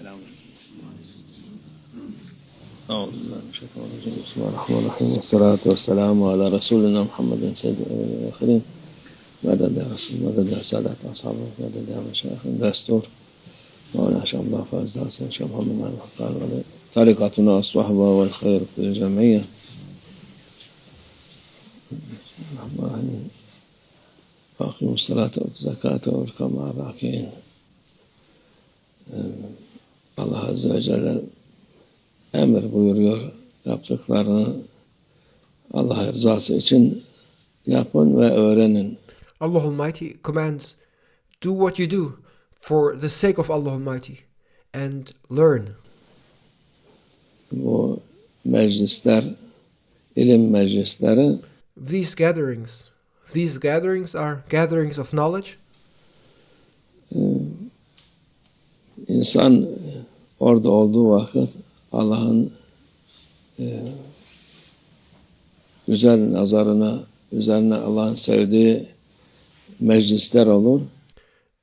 أعوذ بالله من الشيطان الرجيم بسم الله الرحمن الرحيم والصلاة والسلام على رسولنا محمد سيد الأولين والآخرين مدد يا رسول مدد يا سادة أصحابه مدد يا مشايخ دستور مولانا شيخ عبد الله فاز حسين شيخ محمد علي الحقار طريقتنا الصحبة والخير في الجمعية الرحمن الرحيم وأقيموا الصلاة والزكاة واركعوا مع الراكعين. Allah Azze ve Celle emir buyuruyor, yaptıklarını Allah rızası için yapın ve öğrenin. Allah Almighty commands, do what you do for the sake of Allah Almighty and learn. Bu meclisler, ilim meclisleri These gatherings are gatherings of knowledge. İnsan orada olduğu vakit Allah'ın güzel nazarına, üzerine Allah'ın sevdiği meclisler olur.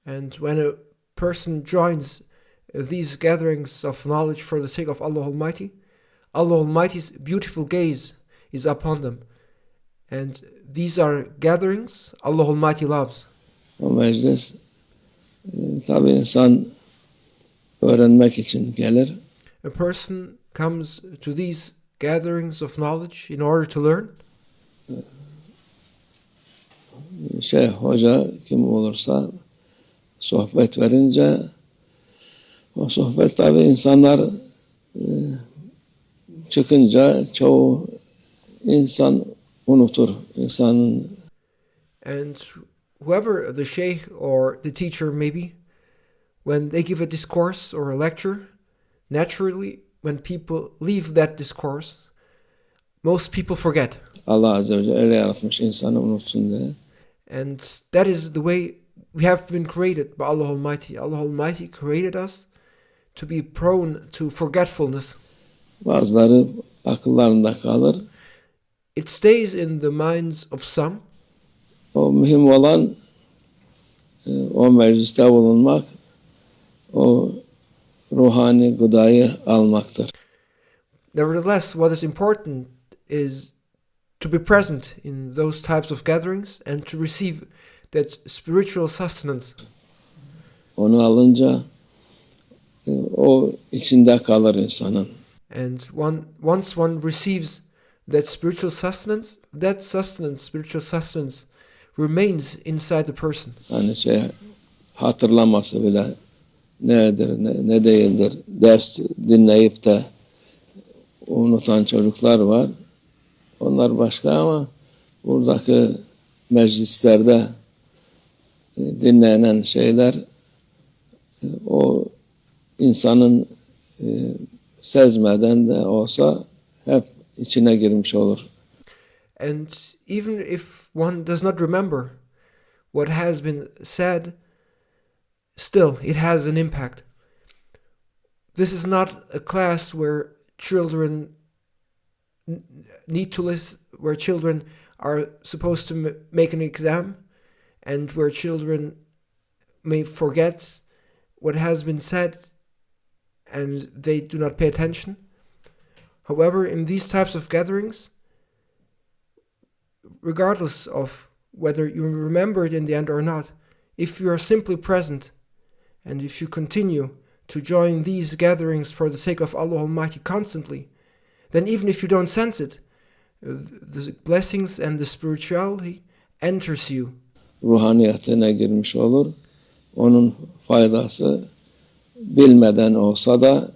And when a person joins these gatherings of knowledge for the sake of Allah Almighty, Allah Almighty's beautiful gaze is upon them. And these are gatherings Allah Almighty loves. O meclis tabi insan öğrenmek için gelir. A person comes to these gatherings of knowledge in order to learn. Hoca kim olursa sohbet verince o sohbet tabi insanlar çıkınca çoğu insan unutur. İnsanın And whoever the sheikh or the teacher may be, when they give a discourse or a lecture, naturally, when people leave that discourse, most people forget. Allah Azze ve Celle öyle yaratmış insanı unutsun diye. And that is the way we have been created by Allah Almighty. Allah Almighty created us to be prone to forgetfulness. Bazıları akıllarında kalır. It stays in the minds of some. O mühim olan o mecliste bulunmak, o ruhani gıdayı almaktır. Nevertheless, what is important is to be present in those types of gatherings and to receive that spiritual sustenance. Onu alınca o içinde kalır insanın. And once one receives that spiritual sustenance, spiritual sustenance, remains inside the person. Hani hatırlaması bile nedir, ne değildir. Ders dinleyip de unutan çocuklar var. Onlar başka ama buradaki meclislerde dinlenen şeyler o insanın sezmeden de olsa hep içine girmiş olur. And even if one does not remember what has been said, still it has an impact. This is not a class where children need to listen, where children are supposed to make an exam, and where children may forget what has been said and they do not pay attention. However, in these types of gatherings, regardless of whether you remember it in the end or not, if you are simply present and if you continue to join these gatherings for the sake of Allah Almighty constantly, then even if you don't sense it, the blessings and the spirituality enters you. Ruhaniyetine girmiş olur. Onun faydası bilmeden olsa da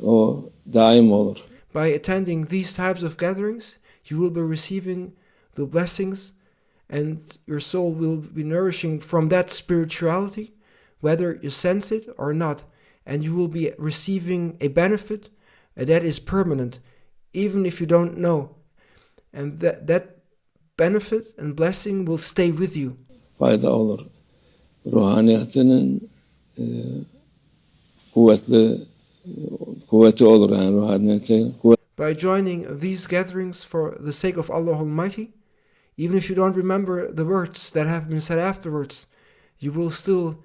o daim olur. By attending these types of gatherings, you will be receiving the blessings and your soul will be nourishing from that spirituality, whether you sense it or not. And you will be receiving a benefit that is permanent, even if you don't know. And that benefit and blessing will stay with you. Fayda olur. Ruhaniyetinin kuvveti olur yani ruhaniyetin. By joining these gatherings for the sake of Allah Almighty, even if you don't remember the words that have been said afterwards, you will still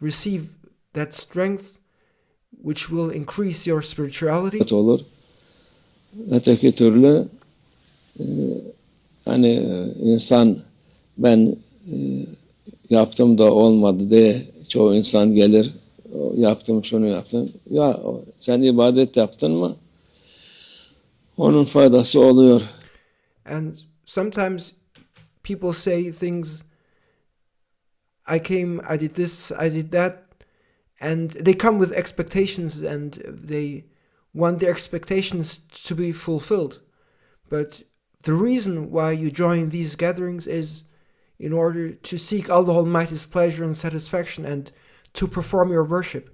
receive that strength which will increase your spirituality. olur. Öteki türlü hani insan ben yaptım da olmadı diye çoğu insan gelir, yaptım şunu yaptım. Ya sen ibadet yaptın mı? Onun faydası oluyor. And sometimes people say things, I came, I did this, I did that, and they come with expectations and they want their expectations to be fulfilled. But the reason why you join these gatherings is in order to seek Allah Almighty's pleasure and satisfaction and to perform your worship.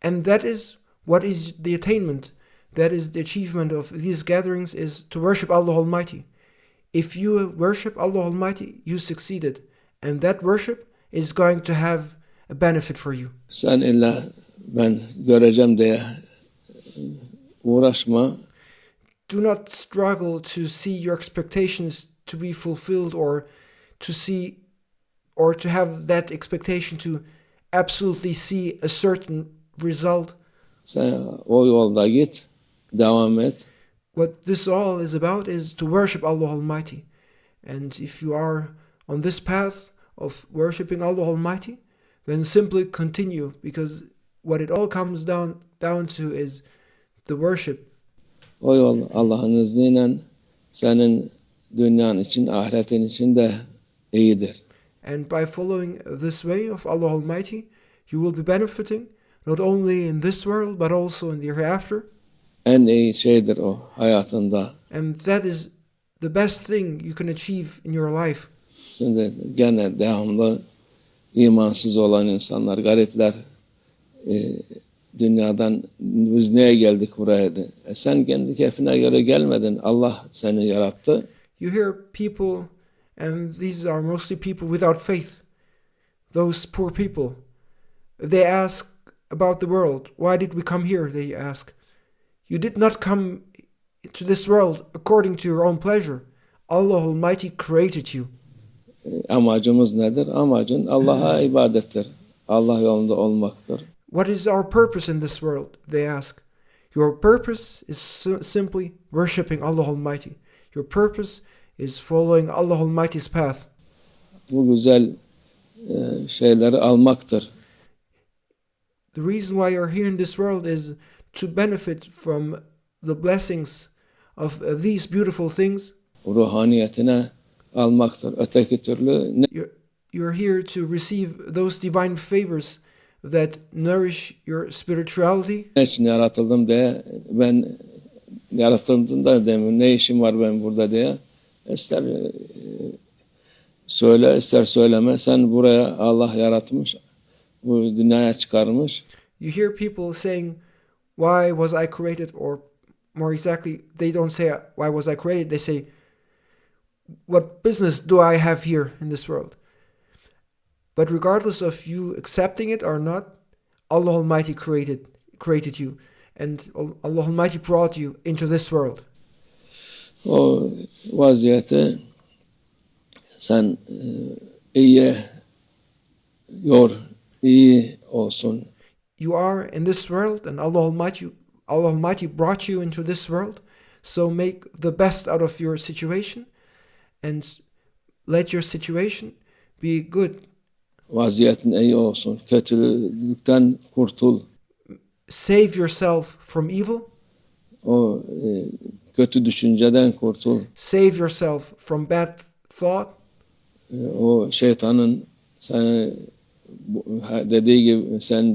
And that is what is the attainment, that is the achievement of these gatherings, is to worship Allah Almighty. If you worship Allah Almighty, you succeeded. And that worship is going to have a benefit for you. Sen illa ben göreceğim diye uğraşma. Do not struggle to see your expectations to be fulfilled, or to see, or to have that expectation to absolutely see a certain result. Sen o yolda git, devam et. What this all is about is to worship Allah Almighty. And if you are on this path of worshiping Allah Almighty, then simply continue, because what it all comes down to is the worship. O yol Allah'ın izniyle senin dünyan için, ahiretin için de iyidir. And by following this way of Allah Almighty, you will be benefiting not only in this world but also in the hereafter. En iyi şeydir o hayatında. And that is the best thing you can achieve in your life. Şimdi gene devamlı imansız olan insanlar, garipler, dünyadan biz neye geldik buraya de. Sen kendi keyfine göre gelmedin. Allah seni yarattı. You hear people, and these are mostly people without faith, those poor people. They ask about the world. Why did we come here? They ask. You did not come to this world according to your own pleasure. Allah Almighty created you. Amacımız nedir? Amacın Allah'a ibadettir. Allah yolunda olmaktır. What is our purpose in this world? They ask. Your purpose is simply worshipping Allah Almighty. Your purpose is following Allah Almighty's path. Bu güzel şeyleri almaktır. The reason why you're here in this world is to benefit from the blessings of these beautiful things. Ruhaniyetine almaktır. Öteki türlü You're here to receive those divine favors that nourish your spirituality. ne için yaratıldım diye, ben yaratıldım da demiyorum, ne işim var ben burada diye. İster söyle, ister söyleme, sen buraya Allah yaratmış, bu dünyaya çıkarmış. You hear people saying, why was I created? Or more exactly, they don't say, why was I created? They say, what business do I have here in this world? But regardless of you accepting it or not, Allah Almighty created you. And Allah Almighty brought you into this world. O vaziyeti sen iyi olsun. You are in this world, and Allah Almighty brought you into this world. So make the best out of your situation, and let your situation be good. Vaziyetin iyi olsun. Kötülükten kurtul. Save yourself from evil. O kötü düşünceden kurtul. Save yourself from bad thought. O şeytanın sen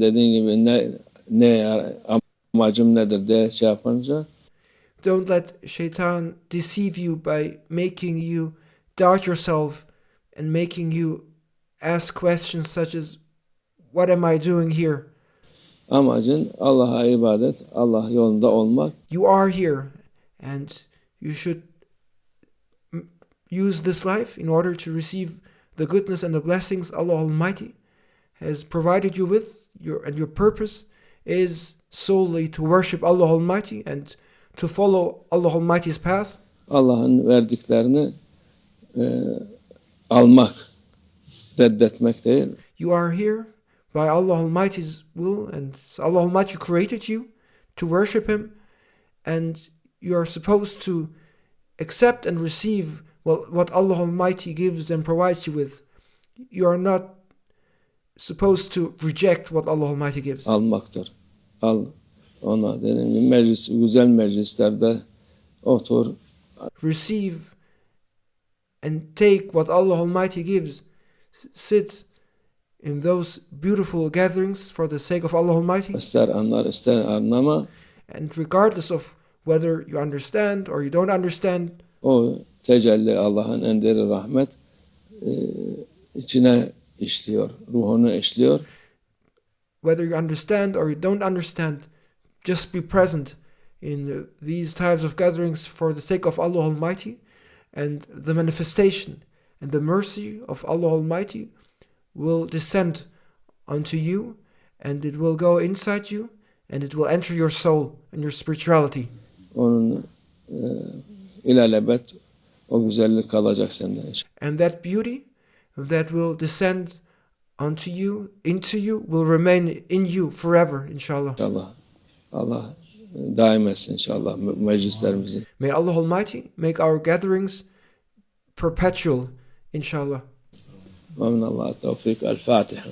dediğin gibi ne amacım nedir diye şey yapınca, don't let Shaitan deceive you by making you doubt yourself and making you ask questions such as, what am I doing here? Amacın Allah'a ibadet, Allah yolunda olmak. You are here, and you should use this life in order to receive the goodness and the blessings Allah Almighty has provided you with. Your purpose is solely to worship Allah Almighty and to follow Allah Almighty's path. Allah'ın verdiklerini almak, reddetmek değil. You are here by Allah Almighty's will, and Allah Almighty created you to worship Him, and you are supposed to accept and receive what Allah Almighty gives and provides you with. You are not supposed to reject what Allah Almighty gives. Almaktır. Al ona dediğim gibi meclis, güzel meclislerde otur. Receive and take what Allah Almighty gives. Sit in those beautiful gatherings for the sake of Allah Almighty. İster anlar ister anlama. And regardless of whether you understand or you don't understand, O tecelli Allah'ın en derin rahmet içine işliyor, ruhunu işliyor. whether you understand or you don't understand, just be present in these types of gatherings for the sake of Allah Almighty, and the manifestation and the mercy of Allah Almighty will descend unto you, and it will go inside you, and it will enter your soul and your spirituality. Onun ilelebet o güzellik kalacak senden. And that beauty that will descend unto you, into you, will remain in you forever, inshallah. İnşallah. Allah daim etsin inşallah meclislerimizi. May Allah Almighty make our gatherings perpetual, inshallah. Ve minallah tevfik. El Fatiha.